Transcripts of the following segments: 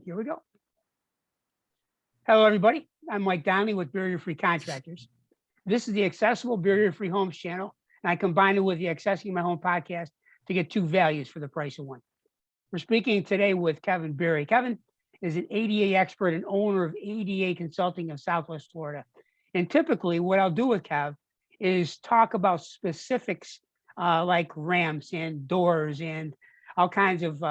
Here we go. Hello, everybody. I'm Mike Donnelly with Barrier-Free Contractors. This is the Accessible Barrier-Free Homes channel, and I combine it with the Accessing My Home podcast to get two values for the price of one. We're speaking today with Kevin Berry. Kevin is an ADA expert and owner of ADA Consulting of Southwest Florida. And typically what I'll do with Kev is talk about specifics like ramps and doors and all kinds of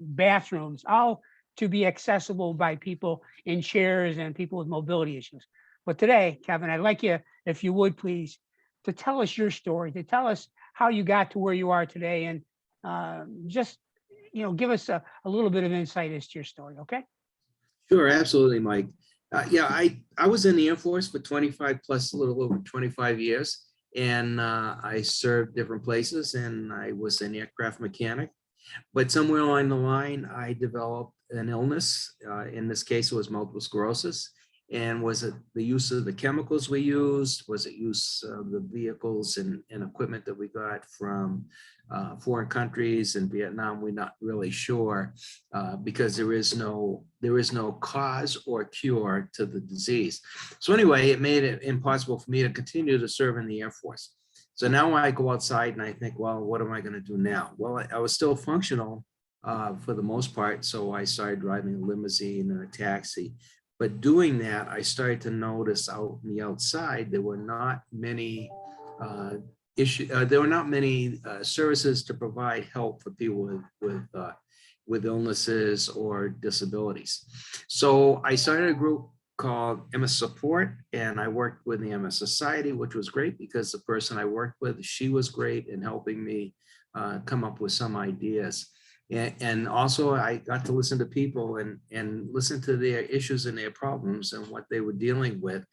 bathrooms, all to be accessible by people in chairs and people with mobility issues. But today, Kevin, I'd like you, if you would please, to tell us your story, to tell us how you got to where you are today, and just give us a little bit of insight as to your story, okay? Sure, absolutely, Mike. I was in the Air Force for 25 plus, a little over 25 years, and I served different places, and I was an aircraft mechanic. But somewhere along the line, I developed an illness. In this case, it was multiple sclerosis. And was it the use of the chemicals we used? Was it use of the vehicles and equipment that we got from foreign countries? In Vietnam, we're not really sure because there is no cause or cure to the disease. So anyway, it made it impossible for me to continue to serve in the Air Force. So now I go outside and I think, well, what am I going to do now? Well, I was still functional for the most part. So I started driving a limousine and a taxi. But doing that, I started to notice out in the outside, there were not many services to provide help for people with illnesses or disabilities. So I started a group called MS Support, and I worked with the MS Society, which was great because the person I worked with, she was great in helping me come up with some ideas. And also I got to listen to people and listen to their issues and their problems and what they were dealing with.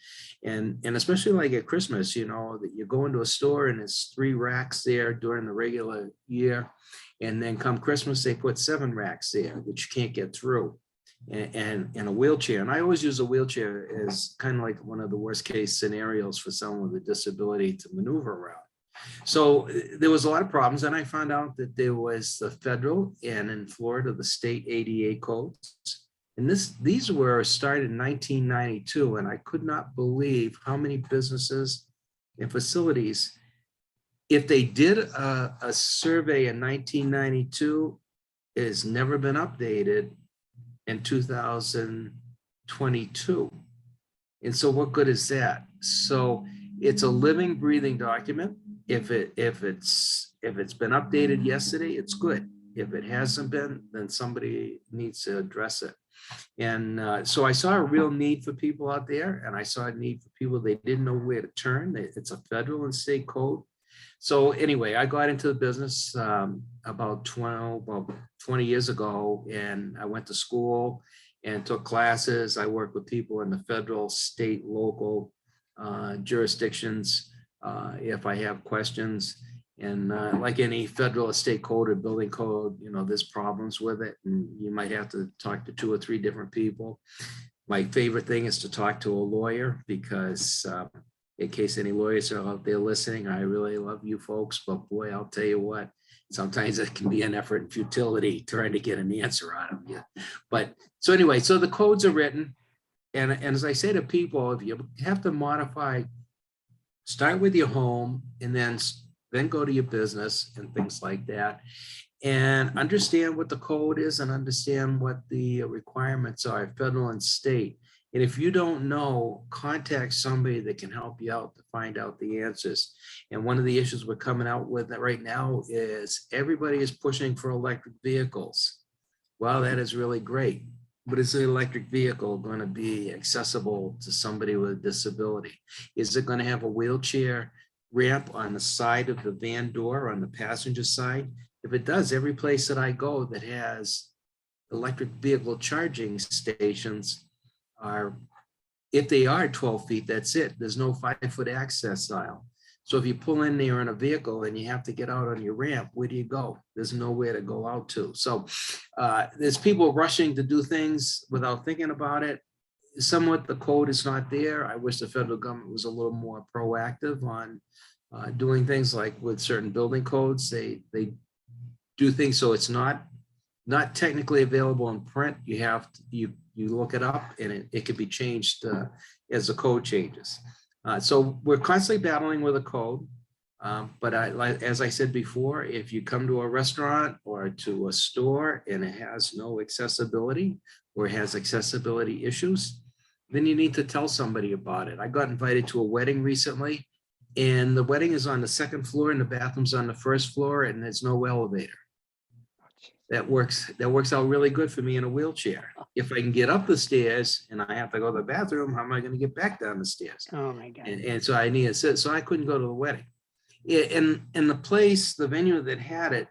And especially like at Christmas, that you go into a store and it's 3 racks there during the regular year. And then come Christmas, they put 7 racks there that you can't get through. And a wheelchair. And I always use a wheelchair as kind of like one of the worst case scenarios for someone with a disability to maneuver around. So there was a lot of problems, and I found out that there was the federal and in Florida, the state ADA codes. And these were started in 1992, and I could not believe how many businesses and facilities, if they did a survey in 1992, it has never been updated in 2022. And so what good is that? So it's a living, breathing document. If it's been updated yesterday, it's good. If it hasn't been, then somebody needs to address it. And so I saw a real need for people out there, and I saw a need for people, they didn't know where to turn. It's a federal and state code. So anyway, I got into the business about 20 years ago, and I went to school and took classes. I worked with people in the federal, state, local jurisdictions if I have questions. And like any federal or state code or building code, there's problems with it, and you might have to talk to 2 or 3 different people. My favorite thing is to talk to a lawyer because in case any lawyers are out there listening, I really love you folks, but boy, I'll tell you what, sometimes it can be an effort and futility trying to get an answer out of you. But so anyway, so the codes are written. And as I say to people, if you have to modify, start with your home and then go to your business and things like that. And understand what the code is and understand what the requirements are, federal and state. And if you don't know, contact somebody that can help you out to find out the answers. And one of the issues we're coming out with right now is everybody is pushing for electric vehicles. Well, that is really great. But is the electric vehicle going to be accessible to somebody with a disability? Is it going to have a wheelchair ramp on the side of the van door on the passenger side? If it does, every place that I go that has electric vehicle charging stations are, if they are 12 feet, that's it. There's no 5-foot access aisle. So if you pull in there in a vehicle and you have to get out on your ramp, where do you go? There's nowhere to go out to. So there's people rushing to do things without thinking about it. Somewhat the code is not there. I wish the federal government was a little more proactive on doing things like with certain building codes. They do things so it's not not technically available in print. You have to, you look it up, and it can be changed as the code changes. So we're constantly battling with a code. But as I said before, if you come to a restaurant or to a store and it has no accessibility or has accessibility issues, then you need to tell somebody about it. I got invited to a wedding recently, and the wedding is on the second floor and the bathroom's on the first floor, and there's no elevator. That works out really good for me in a wheelchair. If I can get up the stairs and I have to go to the bathroom, how am I going to get back down the stairs? Oh my God. And so I needed, so I couldn't go to the wedding. In the place, the venue that had it,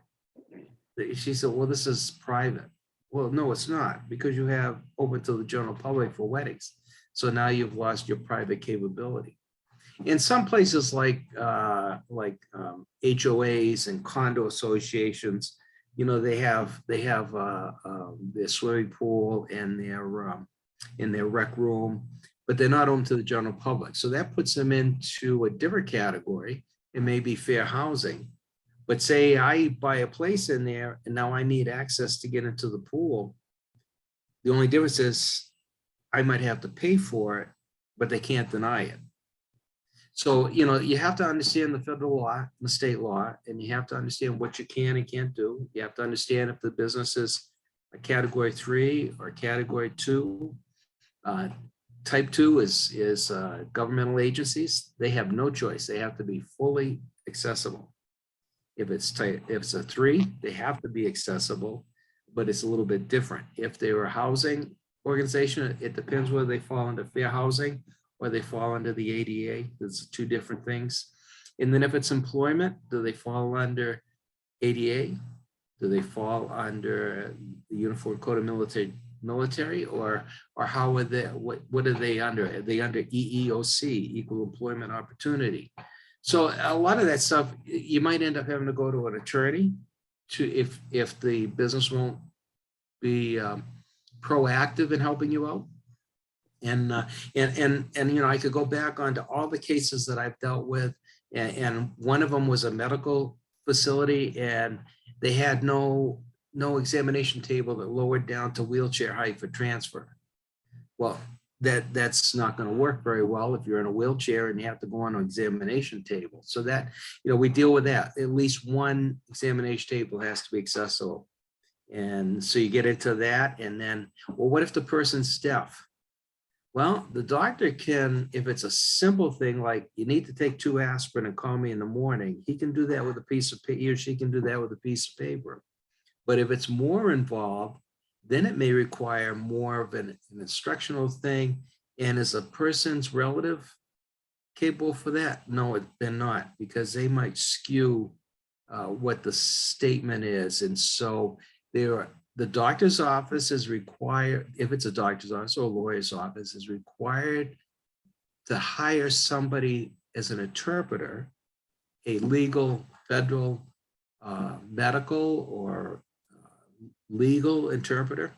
she said, well, this is private. Well, no, it's not, because you have open to the general public for weddings. So now you've lost your private capability. In some places like HOAs and condo associations, you know, they have their swimming pool and their rec room, but they're not open to the general public. So that puts them into a different category. It may be fair housing, but say I buy a place in there and now I need access to get into the pool. The only difference is I might have to pay for it, but they can't deny it. So, you know, you have to understand the federal law, the state law, and you have to understand what you can and can't do. You have to understand if the business is a category 3 or category 2. Type 2 is governmental agencies. They have no choice. They have to be fully accessible. If it's a 3, they have to be accessible, but it's a little bit different. If they're a housing organization, it depends whether they fall under fair housing or they fall under the ADA. There's 2 different things. And then if it's employment, do they fall under ADA? Do they fall under the Uniform Code of Military, or how are they, what are they under? Are they under EEOC, Equal Employment Opportunity? So a lot of that stuff, you might end up having to go to an attorney to, if the business won't be proactive in helping you out. And you know, I could go back onto all the cases that I've dealt with, and one of them was a medical facility, and they had no examination table that lowered down to wheelchair height for transfer. Well, that's not going to work very well if you're in a wheelchair and you have to go on an examination table. So that, you know, we deal with that. At least one examination table has to be accessible. And so you get into that, and then, well, what if the person's deaf? Well, the doctor can, if it's a simple thing like you need to take 2 aspirin and call me in the morning, he can do that with a piece of paper, he or she can do that with a piece of paper. But if it's more involved, then it may require more of an instructional thing. And is a person's relative capable for that? No, they're not, because they might skew what the statement is. And so the doctor's office is required, if it's a doctor's office or a lawyer's office, is required to hire somebody as an interpreter, a legal, federal, medical, or legal interpreter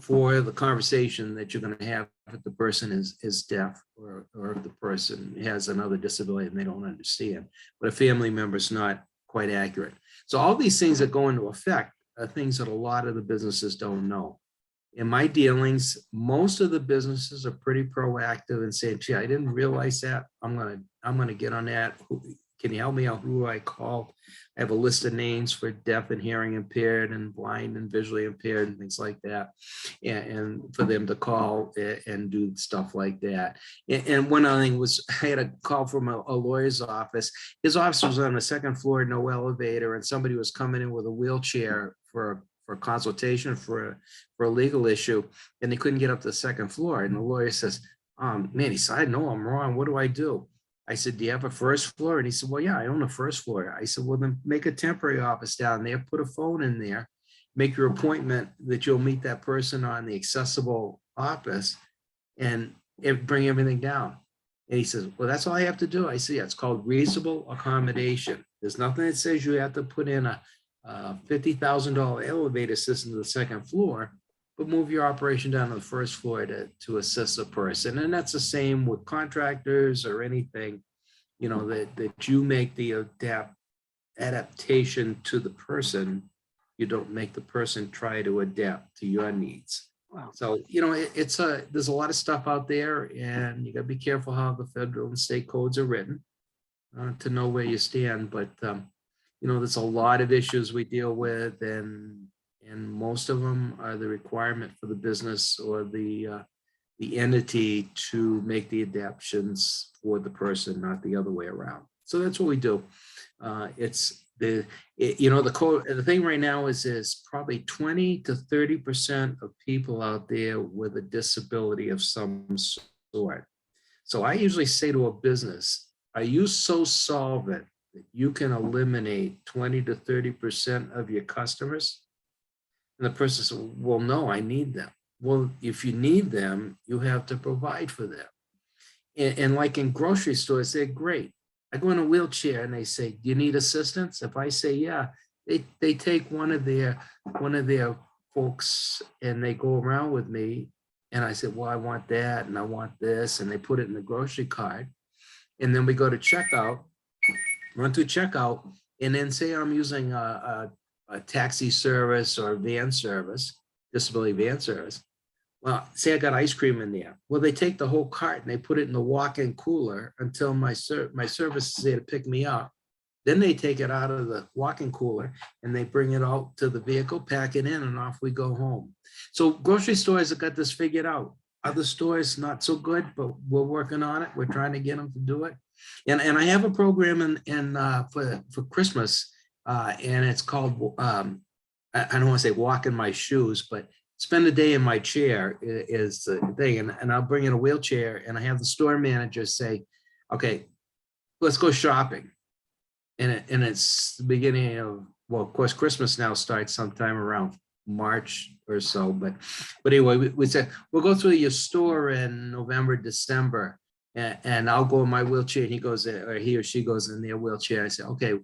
for the conversation that you're going to have if the person is deaf, or if the person has another disability and they don't understand, but a family member is not quite accurate. So all these things that go into effect are things that a lot of the businesses don't know. In my dealings, most of the businesses are pretty proactive and saying, gee, I didn't realize that. I'm gonna get on that. Can you help me out? Who do I call? I have a list of names for deaf and hearing impaired and blind and visually impaired and things like that. And for them to call and do stuff like that. And one other thing was, I had a call from a lawyer's office. His office was on the second floor, no elevator, and somebody was coming in with a wheelchair for consultation for a legal issue, and they couldn't get up to the second floor. And the lawyer says, man, he said, I know I'm wrong. What do I do? I said, do you have a first floor? And he said, well, yeah, I own a first floor. I said, well, then make a temporary office down there, put a phone in there, make your appointment that you'll meet that person on the accessible office, and bring everything down. And he says, well, that's all I have to do. I said, yeah, it's called reasonable accommodation. There's nothing that says you have to put in a $50,000 elevator system to the second floor, but move your operation down to the first floor to assist a person. And that's the same with contractors or anything, you know, that you make the adaptation to the person, you don't make the person try to adapt to your needs. Wow. So, there's a lot of stuff out there, and you gotta be careful how the federal and state codes are written to know where you stand. But, there's a lot of issues we deal with, and most of them are the requirement for the business or the entity to make the adaptations for the person, not the other way around. So that's what we do. The code. The thing right now is probably 20 to 30% of people out there with a disability of some sort. So I usually say to a business, are you so solvent that you can eliminate 20 to 30% of your customers? And the person says, well, no, I need them. Well, if you need them, you have to provide for them. And like in grocery stores, they're great. I go in a wheelchair and they say, do you need assistance? If I say, yeah, they take one of their folks and they go around with me. And I said, well, I want that and I want this. And they put it in the grocery cart. And then we go to checkout, run through checkout. And then say I'm using a taxi service or van service, disability van service. Well, say I got ice cream in there. Well, they take the whole cart and they put it in the walk-in cooler until my service is there to pick me up. Then they take it out of the walk-in cooler and they bring it out to the vehicle, pack it in, and off we go home. So grocery stores have got this figured out. Other stores, not so good, but we're working on it. We're trying to get them to do it. And I have a program for Christmas, and it's called, I don't want to say walk in my shoes, but spend a day in my chair is the thing. And I'll bring in a wheelchair and I have the store manager say, okay, let's go shopping. And it's the beginning of, well, of course, Christmas now starts sometime around March or so. But anyway, we said, we'll go through your store in November, December, and I'll go in my wheelchair. And he goes, or he or she goes in their wheelchair. I say, okay,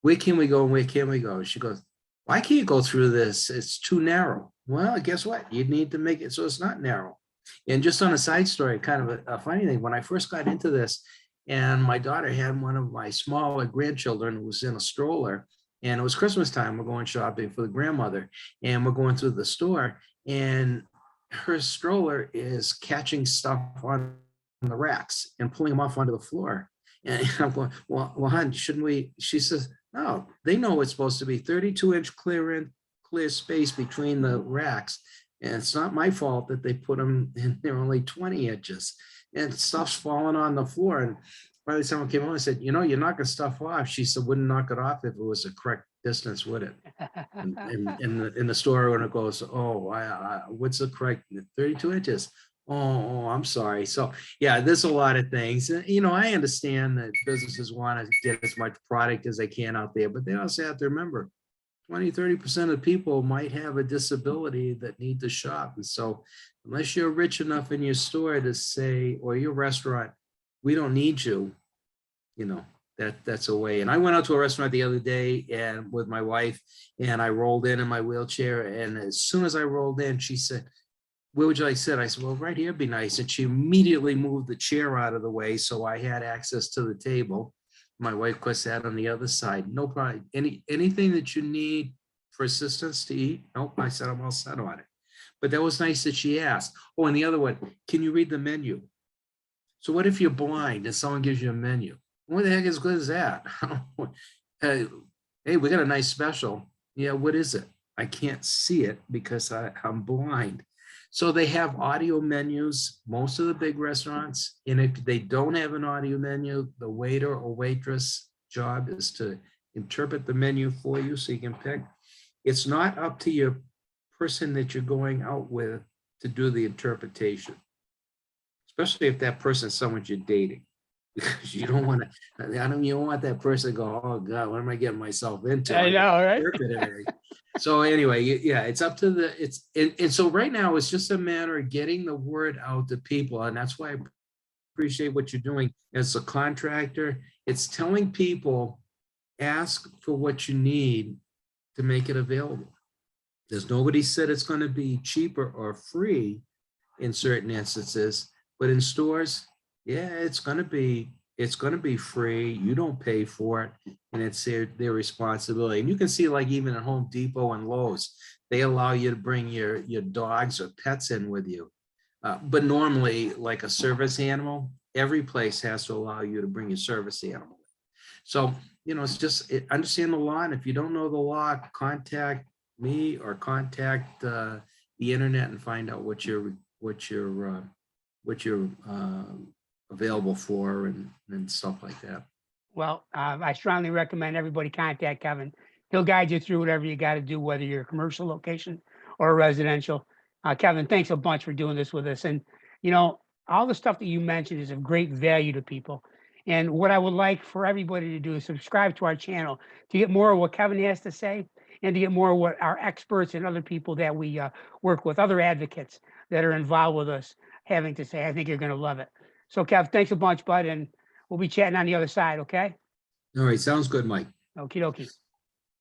where can we go and where can we go? She goes, why can't you go through this? It's too narrow. Well, guess what? You need to make it so it's not narrow. And just on a side story, kind of a funny thing, when I first got into this, and my daughter had one of my smaller grandchildren who was in a stroller, and it was Christmas time. We're going shopping for the grandmother, and we're going through the store, and her stroller is catching stuff on the racks and pulling them off onto the floor. And I'm going, well, hon, shouldn't we? She says, no, they know it's supposed to be 32-inch clear space between the racks. And it's not my fault that they put them in, they're only 20 inches and stuff's falling on the floor. And finally someone came on and said, you're knocking stuff off. She said, wouldn't knock it off if it was the correct distance, would it? And in the store when it goes, oh, what's the correct 32 inches? Oh, I'm sorry. So yeah, there's a lot of things. I understand that businesses want to get as much product as they can out there, but they also have to remember 20-30% of people might have a disability that need to shop. And so unless you're rich enough in your store to say, or your restaurant, we don't need you, that's a way. And I went out to a restaurant the other day and with my wife, and I rolled in my wheelchair. And as soon as I rolled in, she said, where would you like to sit? I said, well, right here would be nice. And she immediately moved the chair out of the way. So I had access to the table. My wife, of course, sat on the other side. No problem. Anything that you need for assistance to eat? Nope. I said, I'm all set on it. But that was nice that she asked. Oh, and the other one, can you read the menu? So what if you're blind and someone gives you a menu? What the heck is good as that? Hey, we got a nice special. Yeah, what is it? I can't see it because I'm blind. So they have audio menus, most of the big restaurants. And if they don't have an audio menu, the waiter or waitress job is to interpret the menu for you so you can pick. It's not up to your person that you're going out with to do the interpretation, especially if that person is someone you're dating. Because you don't want to, you don't want that person to go, oh God, what am I getting myself into? I know, right? So anyway, yeah, it's up to and so right now it's just a matter of getting the word out to people. And that's why I appreciate what you're doing as a contractor. It's telling people, ask for what you need to make it available. There's nobody said it's going to be cheaper or free in certain instances, but in stores, yeah, it's going to be It's going to be free. You don't pay for it, and it's their responsibility. And you can see, like, even at Home Depot and Lowe's, they allow you to bring your dogs or pets in with you. But normally, like a service animal, every place has to allow you to bring your service animal. So, it's just understand the law. And if you don't know the law, contact me or contact the internet and find out what you're available for and stuff like that. Well, I strongly recommend everybody contact Kevin. He'll guide you through whatever you got to do, whether you're a commercial location or a residential. Kevin, thanks a bunch for doing this with us. And, all the stuff that you mentioned is of great value to people. And what I would like for everybody to do is subscribe to our channel to get more of what Kevin has to say and to get more of what our experts and other people that we work with, other advocates that are involved with us, having to say. I think you're going to love it. So, Kev, thanks a bunch, bud. And we'll be chatting on the other side, okay? All right, sounds good, Mike. Okie dokie.